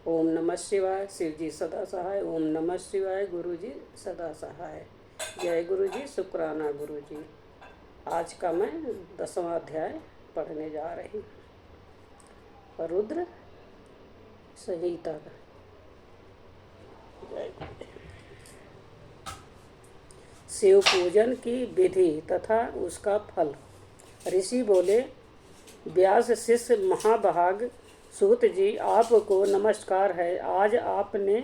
ओम नमः शिवाय। शिव जी सदा सहाय। ओम नमः शिवाय। गुरु जी सदा सहाय। जय गुरु जी। शुक्राना गुरु जी। आज का मैं 10वां अध्याय पढ़ने जा रही हूँ। रुद्र संहिता का। जय गुरु। शिव पूजन की विधि तथा उसका फल। ऋषि बोले, व्यास शिष्य महाभाग सूत जी, आपको नमस्कार है। आज आपने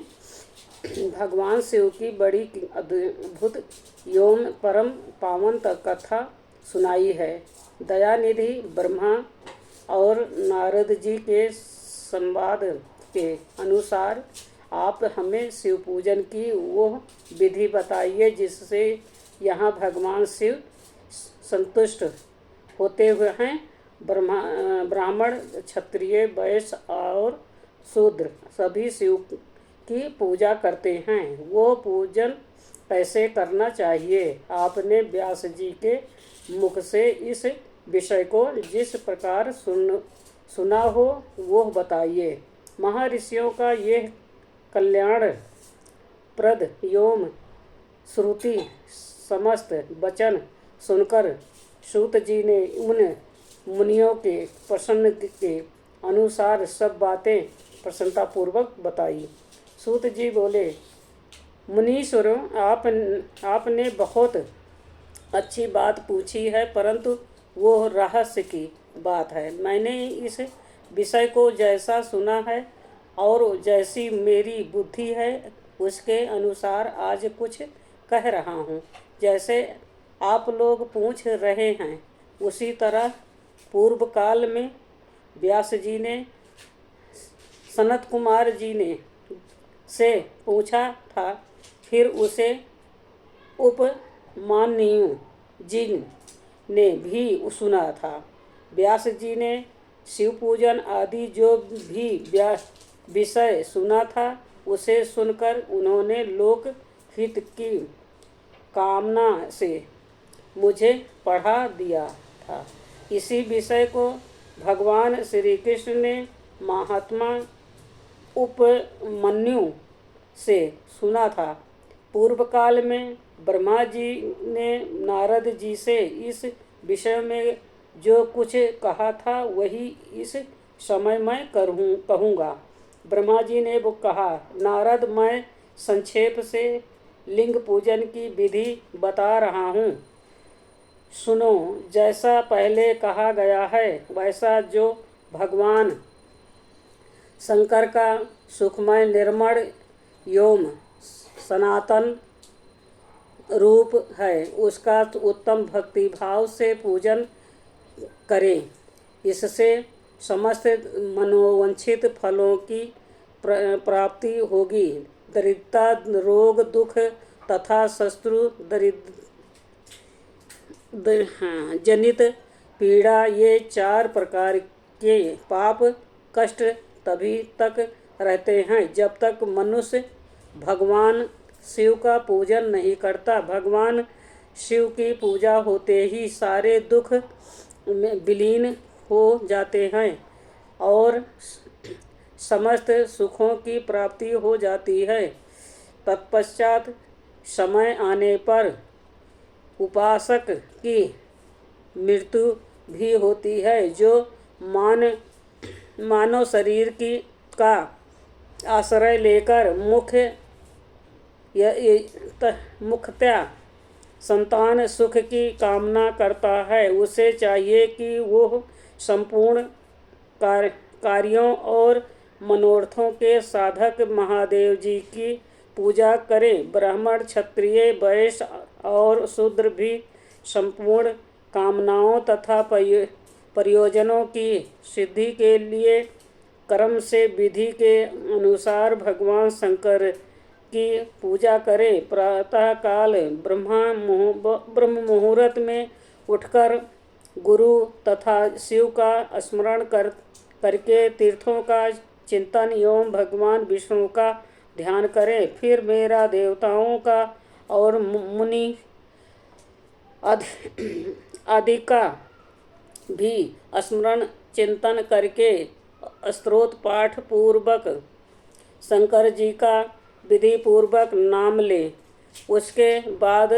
भगवान शिव की बड़ी अद्भुत एवं परम पावन कथा सुनाई है। दयानिधि ब्रह्मा और नारद जी के संवाद के अनुसार आप हमें शिव पूजन की वो विधि बताइए जिससे यहाँ भगवान शिव संतुष्ट होते हुए हैं। ब्राह्मण, क्षत्रिय, वैश्य और शूद्र सभी शिव की पूजा करते हैं। वो पूजन कैसे करना चाहिए? आपने व्यास जी के मुख से इस विषय को जिस प्रकार सुना हो वो बताइए। महर्षियों का यह कल्याण प्रद एवं श्रुति समस्त वचन सुनकर सूत जी ने उन मुनियों के प्रश्न के अनुसार सब बातें प्रसन्नतापूर्वक बताई। सूत जी बोले, मुनीश्वरों, आपने बहुत अच्छी बात पूछी है, परंतु वो रहस्य की बात है। मैंने इस विषय को जैसा सुना है और जैसी मेरी बुद्धि है उसके अनुसार आज कुछ कह रहा हूँ। जैसे आप लोग पूछ रहे हैं उसी तरह पूर्व काल में व्यास जी ने सनत कुमार जी ने से पूछा था, फिर उसे उपमान्यु जी ने भी सुना था। व्यास जी ने शिव पूजन आदि जो भी विषय सुना था उसे सुनकर उन्होंने लोक हित की कामना से मुझे पढ़ा दिया था। इसी विषय को भगवान श्री कृष्ण ने महात्मा उपमन्यु से सुना था। पूर्व काल में ब्रह्मा जी ने नारद जी से इस विषय में जो कुछ कहा था वही इस समय मैं कहूँगा। ब्रह्मा जी ने वो कहा, नारद, मैं संक्षेप से लिंग पूजन की विधि बता रहा हूँ, सुनो। जैसा पहले कहा गया है वैसा जो भगवान शंकर का सुखमय निर्मल एवं सनातन रूप है उसका उत्तम भक्ति भाव से पूजन करें। इससे समस्त मनोवांछित फलों की प्राप्ति होगी। दरिद्रता, रोग, दुख तथा शत्रु जनित पीड़ा, ये 4 प्रकार के पाप कष्ट तभी तक रहते हैं जब तक मनुष्य भगवान शिव का पूजन नहीं करता। भगवान शिव की पूजा होते ही सारे दुख में विलीन हो जाते हैं और समस्त सुखों की प्राप्ति हो जाती है। तत्पश्चात समय आने पर उपासक की मृत्यु भी होती है, जो मानव शरीर का आश्रय लेकर मुख्यतः संतान सुख की कामना करता है। उसे चाहिए कि वो संपूर्ण कार्यों और मनोरथों के साधक महादेव जी की पूजा करें। ब्राह्मण, क्षत्रिय, वैश्य और शूद्र भी संपूर्ण कामनाओं तथा प्रयोजनों की सिद्धि के लिए कर्म से विधि के अनुसार भगवान शंकर की पूजा करें। प्रातः काल ब्रह्म मुहूर्त में उठकर गुरु तथा शिव का स्मरण करके तीर्थों का चिंतन एवं भगवान विष्णु का ध्यान करें। फिर मेरा देवताओं का और मुनि आदि का भी स्मरण चिंतन करके स्तोत्र पाठ पूर्वक शंकर जी का विधि पूर्वक नाम ले। उसके बाद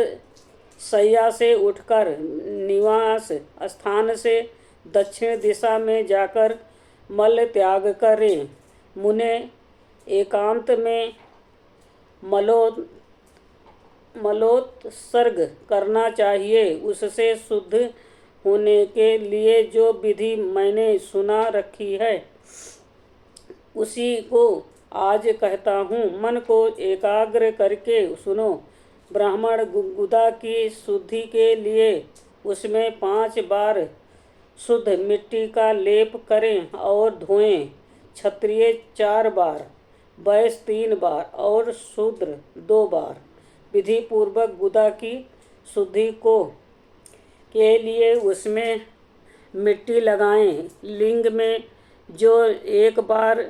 शैया से उठकर निवास स्थान से दक्षिण दिशा में जाकर मल त्याग करें। मुने एकांत में मलोत्सर्ग करना चाहिए। उससे शुद्ध होने के लिए जो विधि मैंने सुना रखी है उसी को आज कहता हूँ। मन को एकाग्र करके सुनो। ब्राह्मण गुदा की शुद्धि के लिए उसमें 5 बार शुद्ध मिट्टी का लेप करें और धोएं। क्षत्रिय 4 बार, वैश्य 3 बार और शूद्र 2 बार। विधि पूर्वक गुदा की शुद्धि को के लिए उसमें मिट्टी लगाएं। लिंग में जो 1 बार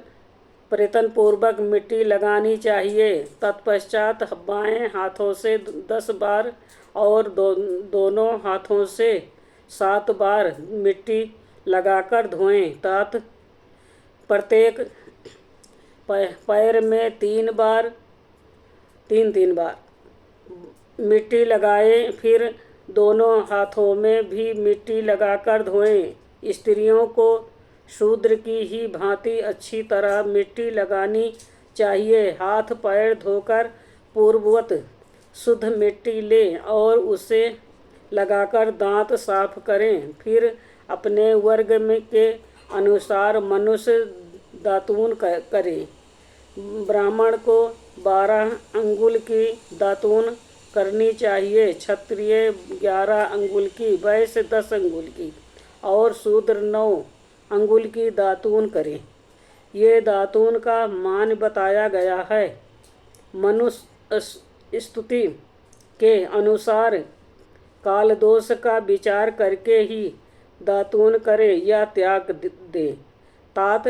प्रयत्न पूर्वक मिट्टी लगानी चाहिए। तत्पश्चात बाएं हाथों से 10 बार और दोनों हाथों से 7 बार मिट्टी लगाकर धोएं। तात प्रत्येक पैर में 3 बार मिट्टी लगाएं। फिर दोनों हाथों में भी मिट्टी लगाकर धोएं। स्त्रियों को शूद्र की ही भांति अच्छी तरह मिट्टी लगानी चाहिए। हाथ पैर धोकर पूर्ववत शुद्ध मिट्टी लें और उसे लगाकर दांत साफ करें। फिर अपने वर्ग में के अनुसार मनुष्य दातून करें। ब्राह्मण को 12 अंगुल की दातून करनी चाहिए। क्षत्रिय 11 अंगुल की, वैश्य 10 अंगुल की और शूद्र 9 अंगुल की दातून करें। ये दातून का मान बताया गया है। मनुस्मृति स्तुति के अनुसार काल दोष का विचार करके ही दातून करे या त्याग दे। तात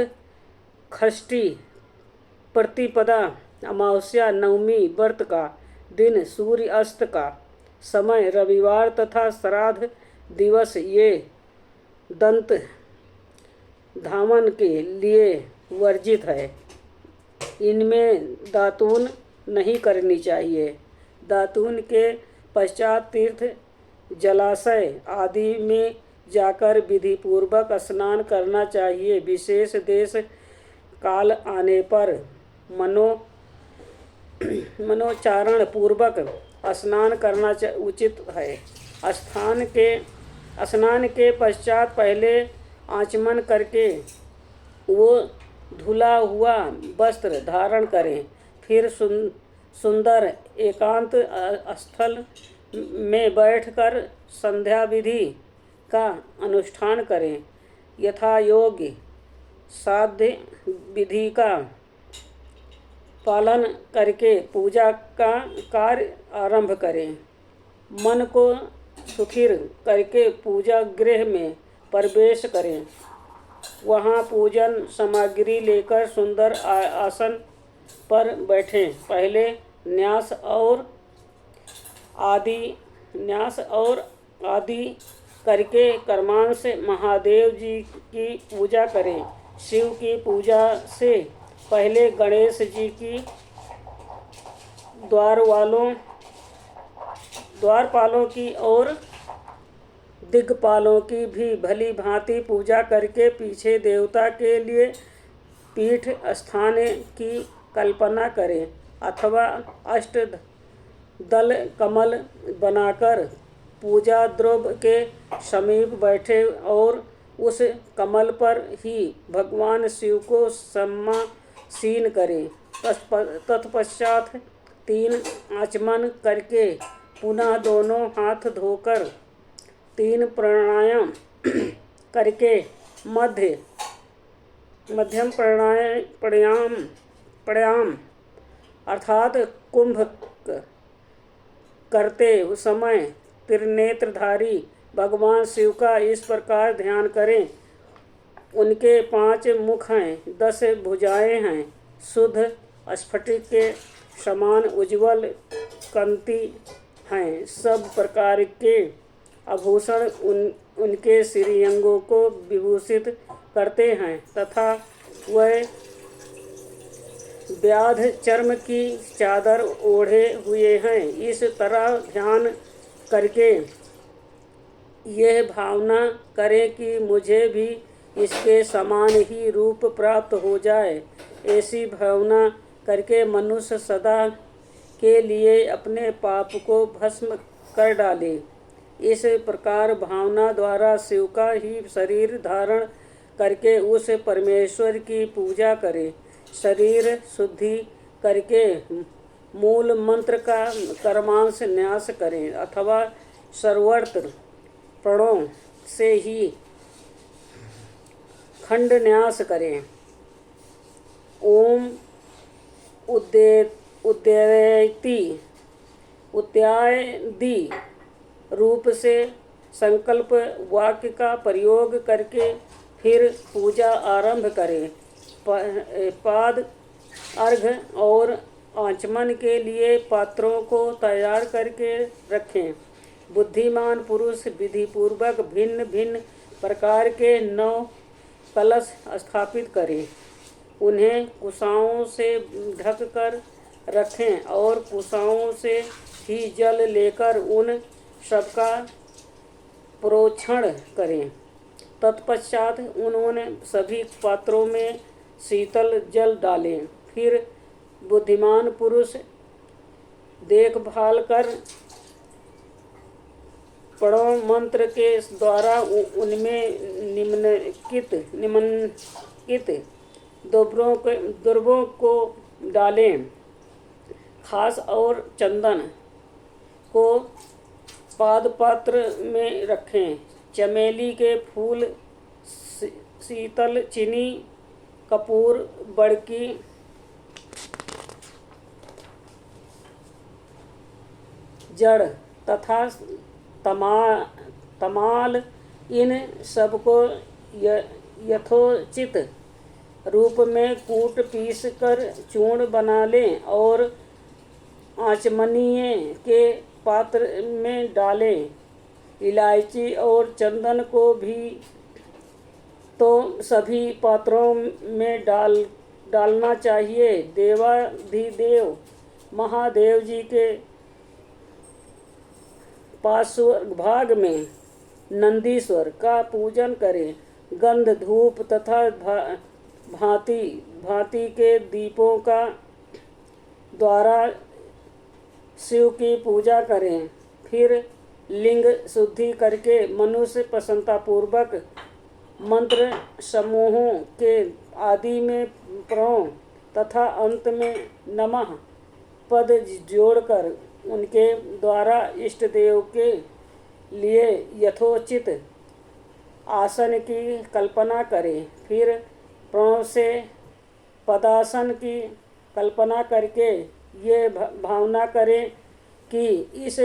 षष्ठी, प्रतिपदा, अमावस्या, नवमी व्रत का दिन, सूर्य अस्त का समय, रविवार तथा श्राद्ध दिवस ये दंत धामन के लिए वर्जित है। इनमें दातून नहीं करनी चाहिए। दातून के पश्चात तीर्थ, जलाशय आदि में जाकर विधि पूर्वक स्नान करना चाहिए। विशेष देश काल आने पर मनोचारण पूर्वक स्नान करना उचित है। स्नान के पश्चात पहले आचमन करके वो धुला हुआ वस्त्र धारण करें। फिर सुंदर एकांत स्थल में बैठकर संध्या विधि का अनुष्ठान करें। यथायोग्य साध्य विधि का पालन करके पूजा का कार्य आरंभ करें। मन को स्थिर करके पूजा गृह में प्रवेश करें। वहाँ पूजन सामग्री लेकर सुंदर आसन पर बैठें। पहले न्यास और आदि करके कर्मांश महादेव जी की पूजा करें। शिव की पूजा से पहले गणेश जी की, द्वारपालों की और दिग्पालों की भी भली भांति पूजा करके पीछे देवता के लिए पीठ स्थान की कल्पना करें अथवा अष्टदल कमल बनाकर पूजा द्रव्य के समीप बैठे और उस कमल पर ही भगवान शिव को समासीन करें। तत्पश्चात 3 आचमन करके पुनः दोनों हाथ धोकर 3 प्राणायाम करके मध्यम प्राणायाम अर्थात कुंभक करते समय त्रिनेत्रधारी भगवान शिव का इस प्रकार ध्यान करें। उनके 5 मुख हैं, 10 भुजाएं हैं, शुद्ध स्फटिक के समान उज्ज्वल कांति हैं। सब प्रकार के आभूषण उनके श्रीअंगों को विभूषित करते हैं तथा वह व्याध चर्म की चादर ओढ़े हुए हैं। इस तरह ध्यान करके यह भावना करें कि मुझे भी इसके समान ही रूप प्राप्त हो जाए। ऐसी भावना करके मनुष्य सदा के लिए अपने पाप को भस्म कर डाले। इस प्रकार भावना द्वारा शिव का ही शरीर धारण करके उस परमेश्वर की पूजा करें। शरीर शुद्धि करके मूल मंत्र का कर्मांश न्यास करें अथवा सर्वत्र प्रणों से ही खंड न्यास करें। ओम उद्यति इत्यादि रूप से संकल्प वाक्य का प्रयोग करके फिर पूजा आरंभ करें। पाद अर्घ्य और आचमन के लिए पात्रों को तैयार करके रखें। बुद्धिमान पुरुष विधिपूर्वक भिन्न भिन्न प्रकार के 9 कलश स्थापित करें। उन्हें कुशाओं से ढक कर रखें और कुशाओं से ही जल लेकर उन सबका प्रोक्षण करें। तत्पश्चात उन्होंने सभी पात्रों में शीतल जल डालें। फिर बुद्धिमान पुरुष देखभाल कर प्रणव मंत्र के द्वारा उनमें निम्नलिखित द्रव्यों को डालें। खास और चंदन को पादपात्र में रखें। चमेली के फूल, शीतल चीनी, कपूर, बड़की जड़ तथा तमाल इन सबको यथोचित रूप में कूट पीस कर चूर्ण बना लें और आचमनीय के पात्र में डालें। इलायची और चंदन को भी तो सभी पात्रों में डालना चाहिए। देवाधिदेव महादेव जी के पार्श्वभाग में नंदीश्वर का पूजन करें। गंध, धूप तथा भांति भांति के दीपों का द्वारा शिव की पूजा करें। फिर लिंग शुद्धि करके मनुष्य प्रसन्नतापूर्वक मंत्र समूहों के आदि में प्रणव तथा अंत में नमः पद जोड़कर उनके द्वारा इष्ट देव के लिए यथोचित आसन की कल्पना करें। फिर प्रणव से पदासन की कल्पना करके ये भावना करें कि इस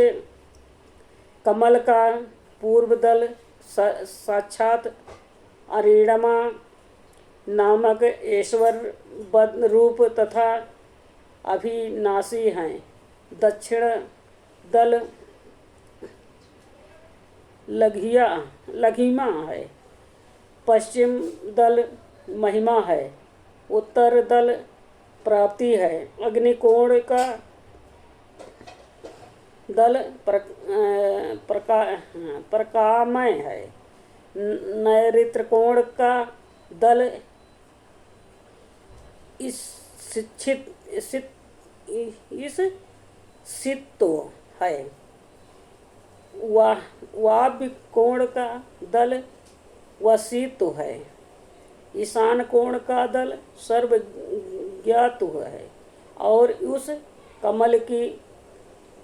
कमल का पूर्व दल साक्षात अरिणमा नामक ईश्वर रूप तथा अविनाशी हैं। दक्षिण दल लघिमा है। पश्चिम दल महिमा है। उत्तर दल प्राप्ति है। अग्निकोण का दल प्रकामय है। नैऋत्यकोण का दल सित्तो है। वाव्य कोण का दल वसीतु है। ईशान कोण का दल सर्वज्ञातु है। और उस कमल की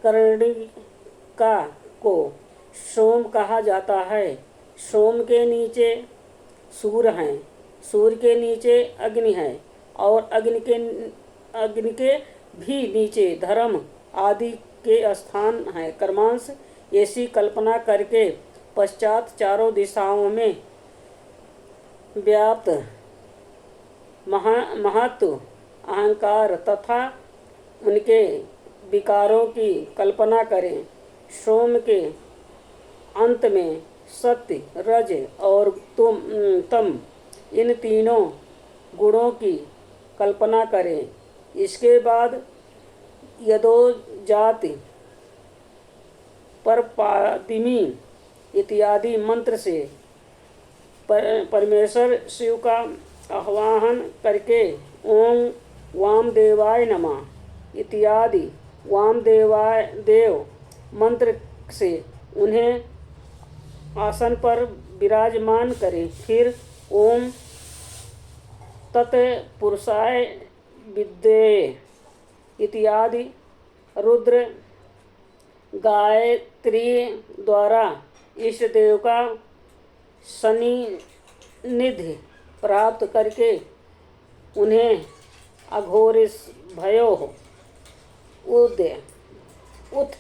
कर्णिका को सोम कहा जाता है। सोम के नीचे सूर्य हैं। सूर्य के नीचे अग्नि है और अग्नि के भी नीचे धर्म आदि के स्थान हैं। कर्मांश ऐसी कल्पना करके पश्चात चारों दिशाओं में व्याप्त महत्व अहंकार तथा उनके विकारों की कल्पना करें। सोम के अंत में सत्य, रज और तम इन तीनों गुणों की कल्पना करें। इसके बाद यदोजाति परपादिमी इत्यादि मंत्र से परमेश्वर शिव का आह्वान करके ओम वामदेवाय नमः इत्यादि वामदेवाय देव मंत्र से उन्हें आसन पर विराजमान करें। फिर ओम तत्पुरुषाय विद्ये इत्यादि रुद्र गायत्री द्वारा इष्ट देव का सानिध्य प्राप्त करके उन्हें अघोरिस भयो उथ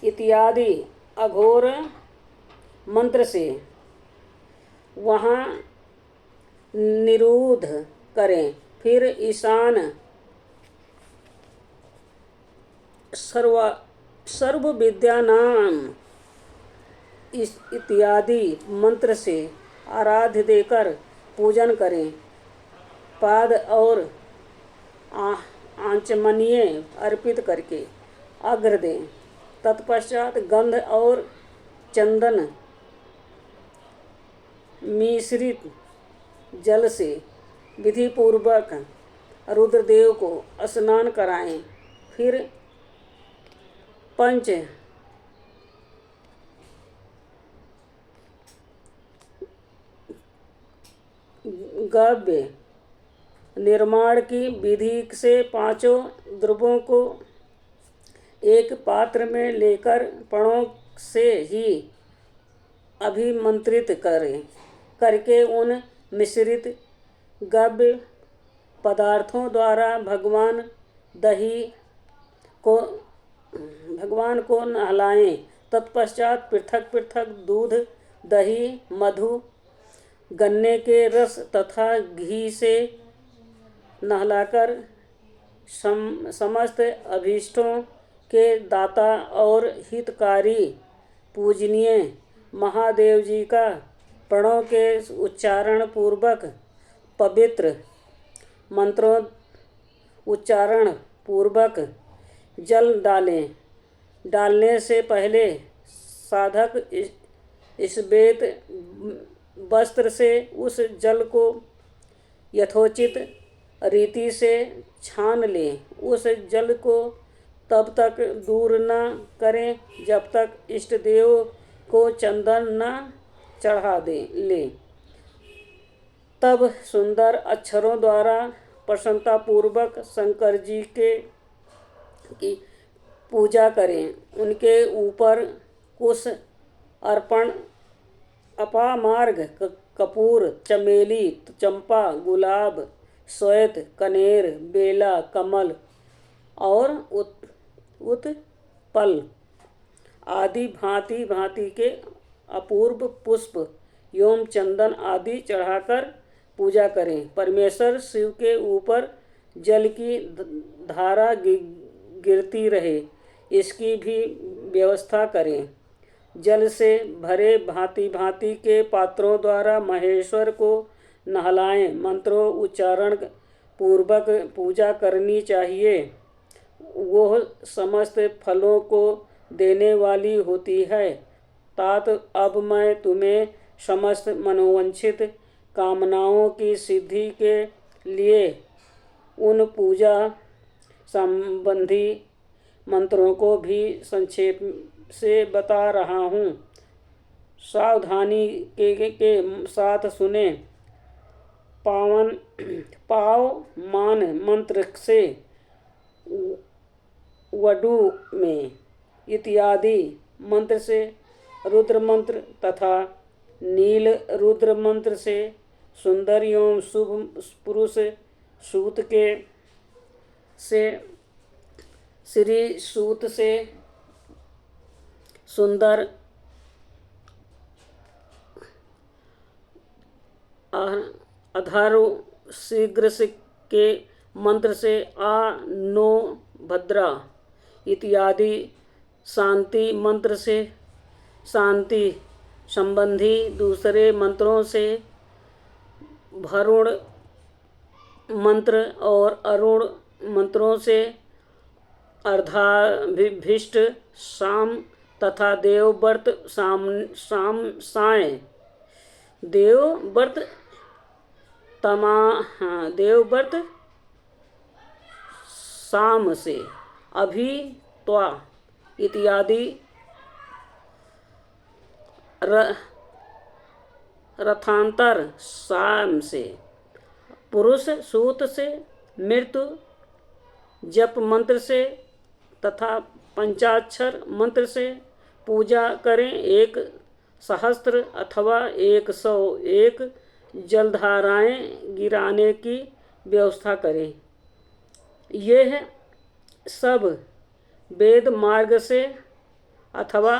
इत्यादि अघोर मंत्र से वहाँ निरुद्ध करें। फिर ईशान सर्व विद्यानाम इत्यादि मंत्र से आराध्य देकर पूजन करें। पाद और आचमनीय अर्पित करके अर्घ्य दें। तत्पश्चात गंध और चंदन मिश्रित जल से विधिपूर्वक रुद्रदेव को स्नान कराएं। फिर पंच गव्य निर्माण की विधि से पांचों द्रव्यों को एक पात्र में लेकर पणों से ही अभिमंत्रित करके उन मिश्रित गव्य पदार्थों द्वारा भगवान को नहलाएं। तत्पश्चात पृथक पृथक दूध, दही, मधु, गन्ने के रस तथा घी से नहलाकर समस्त अभीष्टों के दाता और हितकारी पूजनीय महादेव जी का प्रणव के उच्चारण पूर्वक पवित्र मंत्रों उच्चारण पूर्वक जल डालने से पहले साधक श्वेत वस्त्र से उस जल को यथोचित रीति से छान लें। उस जल को तब तक दूर न करें जब तक इष्ट देव को चंदन न चढ़ा ले। तब सुंदर अक्षरों द्वारा प्रसन्नतापूर्वक शंकर जी की पूजा करें। उनके ऊपर कुश अर्पण अपामार्ग कपूर, चमेली, चंपा, गुलाब, श्वेत, कनेर, बेला, कमल और उत्पल आदि भांति भांति के अपूर्व पुष्प एवं चंदन आदि चढ़ाकर पूजा करें। परमेश्वर शिव के ऊपर जल की धारा गिरती रहे, इसकी भी व्यवस्था करें। जल से भरे भांति भांति के पात्रों द्वारा महेश्वर को नहलाएं। मंत्रों उच्चारण पूर्वक पूजा करनी चाहिए। वह समस्त फलों को देने वाली होती है। तात अब मैं तुम्हें समस्त मनोवांछित कामनाओं की सिद्धि के लिए उन पूजा संबंधी मंत्रों को भी संक्षेप से बता रहा हूँ। सावधानी के साथ सुने। पावमान मंत्र से वडु में इत्यादि मंत्र से रुद्र मंत्र तथा नील रुद्र मंत्र से सुंदर एवं शुभ पुरुष सूत के से श्री सूत से सुंदर अधारो शीघ्र के मंत्र से आ नो भद्रा इत्यादि शांति मंत्र से शांति संबंधी दूसरे मंत्रों से वरुण मंत्र और अरुण मंत्रों से अर्धाभिष्ट शाम तथा देवव्रत साय देवव्रत देवव्रत शाम से अभित्वा इत्यादि रथांतर शाम से पुरुष सूत से मृत्यु जप मंत्र से तथा पंचाक्षर मंत्र से पूजा करें। 1 सहस्त्र अथवा 101 जलधाराएं गिराने की व्यवस्था करें। यह सब वेद मार्ग से अथवा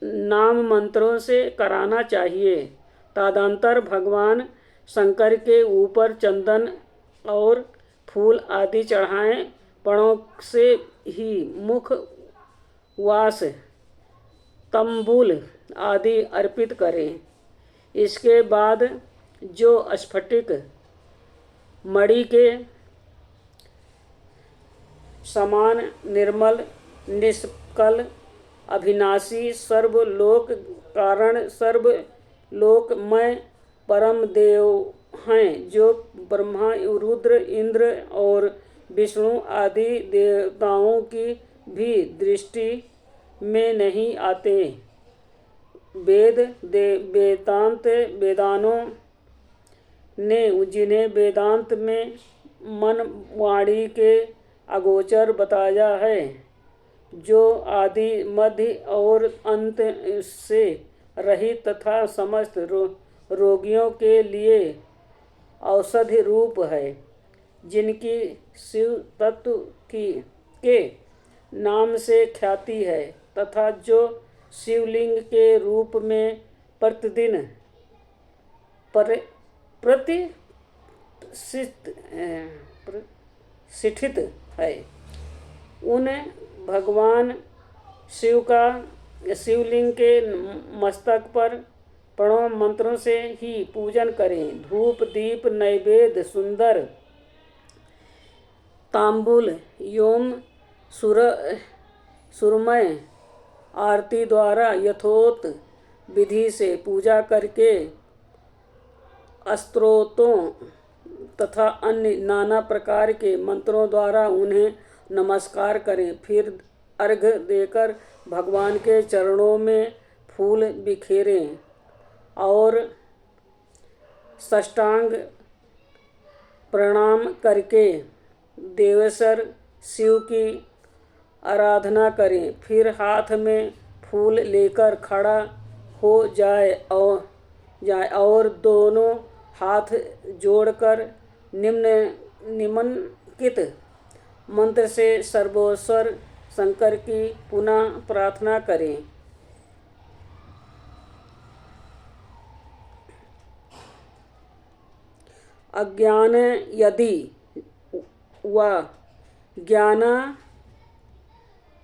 नाम मंत्रों से कराना चाहिए। तदंतर भगवान शंकर के ऊपर चंदन और फूल आदि चढ़ाएं। पणों से ही मुख वास तंबूल आदि अर्पित करें। इसके बाद जो स्फटिक मणि के समान निर्मल निष्कल अविनाशी सर्वलोक कारण सर्वलोकमय परम देव हैं, जो ब्रह्मा रुद्र इंद्र और विष्णु आदि देवताओं की भी दृष्टि में नहीं आते। वेदानों ने जिन्हें वेदांत में मन वाणी के अगोचर बताया है, जो आदि मध्य और अंत से रहित तथा समस्त रोगियों के लिए औषधि रूप है, जिनकी शिव तत्व के नाम से ख्याति है तथा जो शिवलिंग के रूप में प्रतिदिन प्रतिष्ठित है। उन भगवान शिव का शिवलिंग के मस्तक पर प्रणव मंत्रों से ही पूजन करें। धूप दीप नैवेद्य सुंदर तांबूल एवं सुरमय आरती द्वारा यथोक्त विधि से पूजा करके स्तोत्रों तथा अन्य नाना प्रकार के मंत्रों द्वारा उन्हें नमस्कार करें। फिर अर्घ्य देकर भगवान के चरणों में फूल बिखेरें और साष्टांग प्रणाम करके देवेश्वर शिव की आराधना करें। फिर हाथ में फूल लेकर खड़ा हो जाए और दोनों हाथ जोड़कर निम्नलिखित मंत्र से सर्वेश्वर शंकर की पुनः प्रार्थना करें। अज्ञान यदि व ज्ञान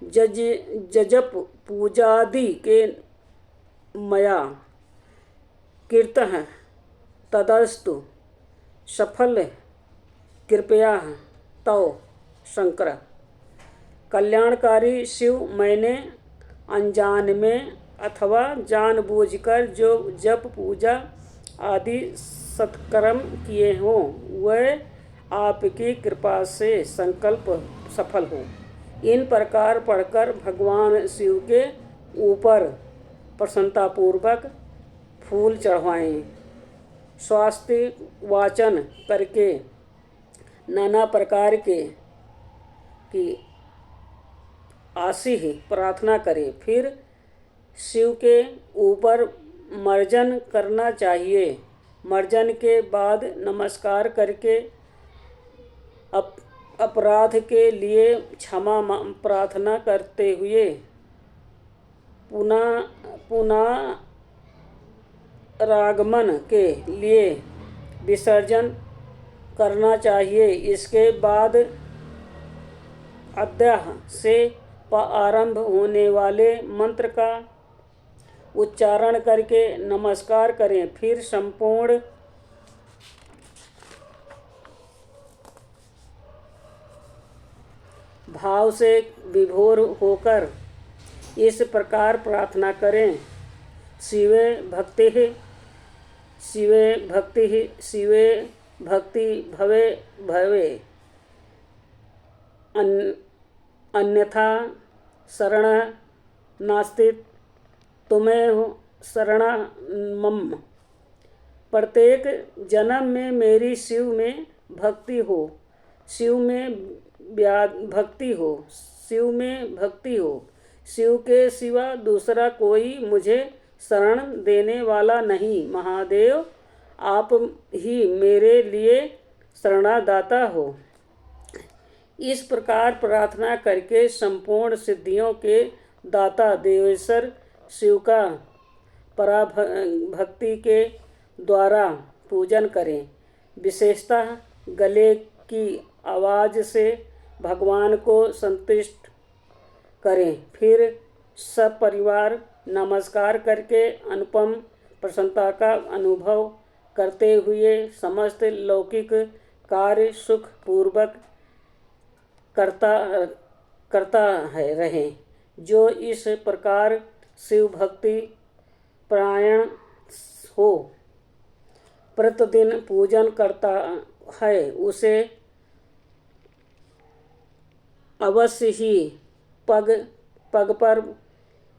जजप पूजादि के मया कीर्तन तदस्तु सफल कृपया तो शंकर कल्याणकारी शिव, मैंने अनजान में अथवा जानबूझकर जो जप पूजा आदि सत्कर्म किए हों, वह आपकी कृपा से संकल्प सफल हो। इन प्रकार पढ़कर भगवान शिव के ऊपर प्रसन्नतापूर्वक फूल चढ़वाएं। स्वास्तिक वाचन करके नाना प्रकार की आशीष प्रार्थना करें। फिर शिव के ऊपर मर्जन करना चाहिए। मर्जन के बाद नमस्कार करके अपराध के लिए क्षमा प्रार्थना करते हुए पुनः रागमन के लिए विसर्जन करना चाहिए। इसके बाद अद्याह से आरंभ होने वाले मंत्र का उच्चारण करके नमस्कार करें। फिर संपूर्ण भाव से विभोर होकर इस प्रकार प्रार्थना करें। शिवे भक्ति, शिवे भक्ति, शिवे भक्ति भवे भवे, अन्यथा शरण नास्ति तुम्हें शरण मम। प्रत्येक जन्म में मेरी शिव में भक्ति हो, शिव में भक्ति हो, शिव में भक्ति हो। शिव के सिवा दूसरा कोई मुझे शरण देने वाला नहीं। महादेव आप ही मेरे लिए शरणादाता हो। इस प्रकार प्रार्थना करके संपूर्ण सिद्धियों के दाता देवेश्वर शिव का पराभक्ति के द्वारा पूजन करें। विशेषतः गले की आवाज़ से भगवान को संतुष्ट करें। फिर सब परिवार नमस्कार करके अनुपम प्रसन्नता का अनुभव करते हुए समस्त लौकिक कार्य सुख पूर्वक करता है रहे। जो इस प्रकार शिव भक्ति परायण हो, प्रतिदिन पूजन करता है, उसे अवश्य ही पग पग पर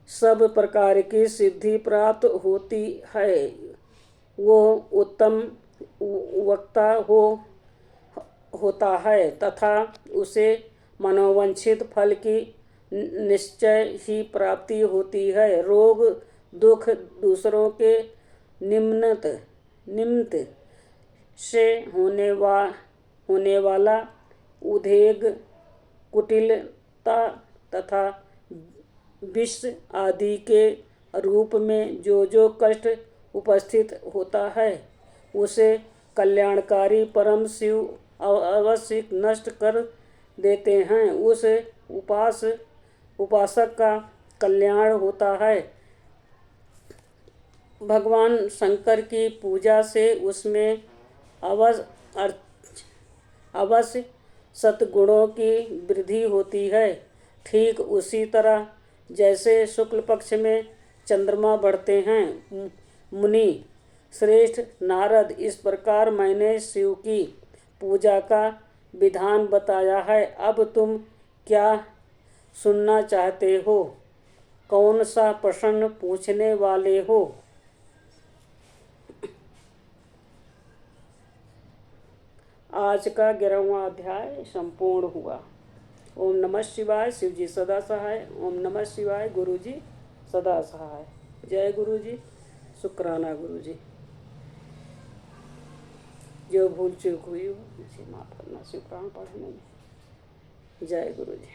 सब प्रकार की सिद्धि प्राप्त होती है। वो उत्तम वक्ता होता है तथा उसे मनोवांछित फल की निश्चय ही प्राप्ति होती है। रोग दुख दूसरों के निमित्त से होने वाला उद्वेग, कुटिलता तथा विष आदि के रूप में जो कष्ट उपस्थित होता है, उसे कल्याणकारी परम शिव अवश्य नष्ट कर देते हैं। उस उपासक का कल्याण होता है। भगवान शंकर की पूजा से उसमें अवश्य सद्गुणों की वृद्धि होती है। ठीक उसी तरह जैसे शुक्ल पक्ष में चंद्रमा बढ़ते हैं। मुनि श्रेष्ठ नारद, इस प्रकार मैंने शिव की पूजा का विधान बताया है। अब तुम क्या सुनना चाहते हो? कौन सा प्रश्न पूछने वाले हो? आज का 11वां अध्याय संपूर्ण हुआ। ओम नमः शिवाय। शिव जी सदा सहाय। ओम नमः शिवाय। गुरु जी सदा सहाय। जय गुरु जी। शुक्राना गुरु जी। जो भूल चूक हुई हो मुझे माफ़ करना शिव पुराण पढ़ने में। जय गुरु जी।